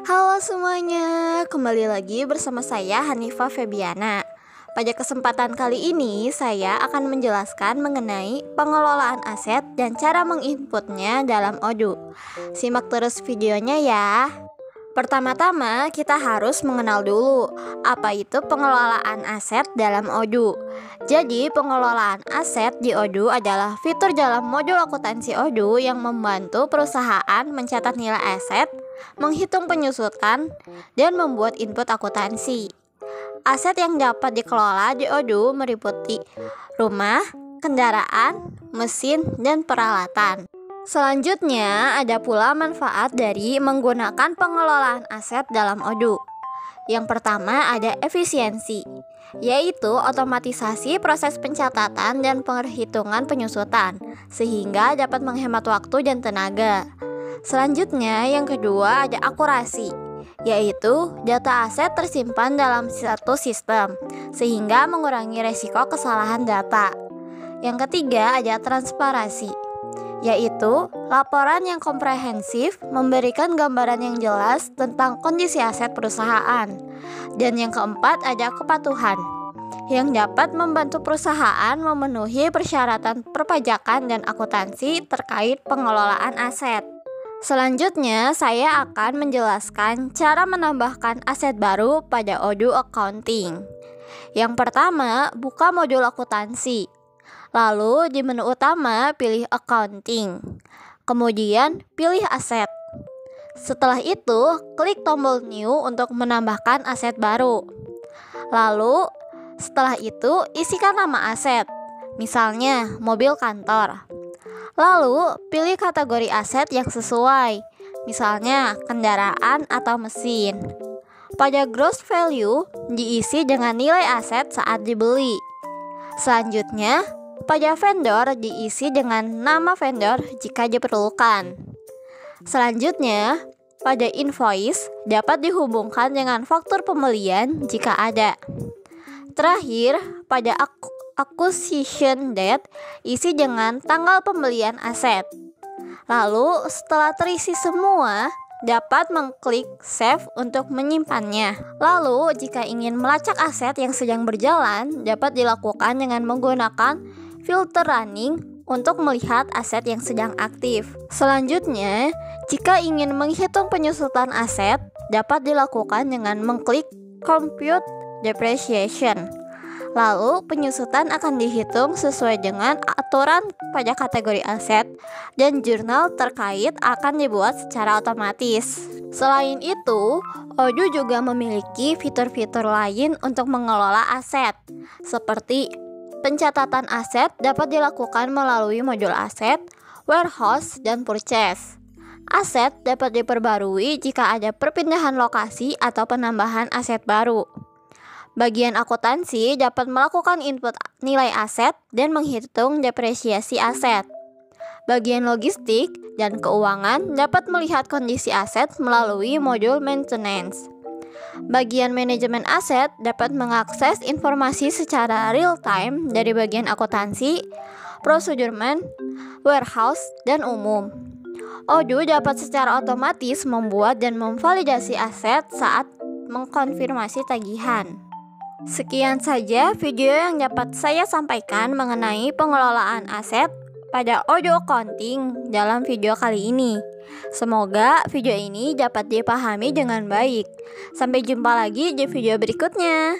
Halo semuanya, kembali lagi bersama saya Hanifa Febiana. Pada kesempatan kali ini, saya akan menjelaskan mengenai pengelolaan aset dan cara menginputnya dalam Odoo. Simak terus videonya ya. Pertama-tama, kita harus mengenal dulu apa itu pengelolaan aset dalam Odoo. Jadi, pengelolaan aset di Odoo adalah fitur dalam modul akuntansi Odoo yang membantu perusahaan mencatat nilai aset, menghitung penyusutan, dan membuat input akuntansi. Aset yang dapat dikelola di Odoo meliputi rumah, kendaraan, mesin, dan peralatan. Selanjutnya, ada pula manfaat dari menggunakan pengelolaan aset dalam Odoo. Yang pertama ada efisiensi, yaitu otomatisasi proses pencatatan dan perhitungan penyusutan, sehingga dapat menghemat waktu dan tenaga. Selanjutnya, yang kedua ada akurasi, yaitu data aset tersimpan dalam satu sistem, sehingga mengurangi resiko kesalahan data. Yang ketiga ada transparansi, yaitu laporan yang komprehensif memberikan gambaran yang jelas tentang kondisi aset perusahaan. Dan yang keempat ada kepatuhan, yang dapat membantu perusahaan memenuhi persyaratan perpajakan dan akuntansi terkait pengelolaan aset. Selanjutnya, saya akan menjelaskan cara menambahkan aset baru pada Odoo Accounting. Yang pertama, buka modul akuntansi. Lalu di menu utama pilih Accounting. Kemudian pilih aset. Setelah itu, klik tombol New untuk menambahkan aset baru. Lalu, setelah itu isikan nama aset. Misalnya, mobil kantor. Lalu, pilih kategori aset yang sesuai. Misalnya, kendaraan atau mesin. Pada gross value, diisi dengan nilai aset saat dibeli. Selanjutnya, pada vendor diisi dengan nama vendor jika diperlukan. Selanjutnya, pada invoice dapat dihubungkan dengan faktur pembelian jika ada. Terakhir, pada acquisition date isi dengan tanggal pembelian aset. Lalu, setelah terisi semua, dapat mengklik save untuk menyimpannya. Lalu, jika ingin melacak aset yang sedang berjalan, dapat dilakukan dengan menggunakan filter running untuk melihat aset yang sedang aktif. Selanjutnya, jika ingin menghitung penyusutan aset, dapat dilakukan dengan mengklik compute depreciation. Lalu, penyusutan akan dihitung sesuai dengan aturan pada kategori aset dan jurnal terkait akan dibuat secara otomatis. Selain itu, Odoo juga memiliki fitur-fitur lain untuk mengelola aset, seperti pencatatan aset dapat dilakukan melalui modul aset, warehouse, dan purchase. Aset dapat diperbarui jika ada perpindahan lokasi atau penambahan aset baru. Bagian akuntansi dapat melakukan input nilai aset dan menghitung depresiasi aset. Bagian logistik dan keuangan dapat melihat kondisi aset melalui modul maintenance. Bagian manajemen aset dapat mengakses informasi secara real-time dari bagian akuntansi, procurement, warehouse, dan umum. Odoo dapat secara otomatis membuat dan memvalidasi aset saat mengkonfirmasi tagihan. Sekian saja video yang dapat saya sampaikan mengenai pengelolaan aset pada Odoo Accounting dalam video kali ini. Semoga video ini dapat dipahami dengan baik. Sampai jumpa lagi di video berikutnya.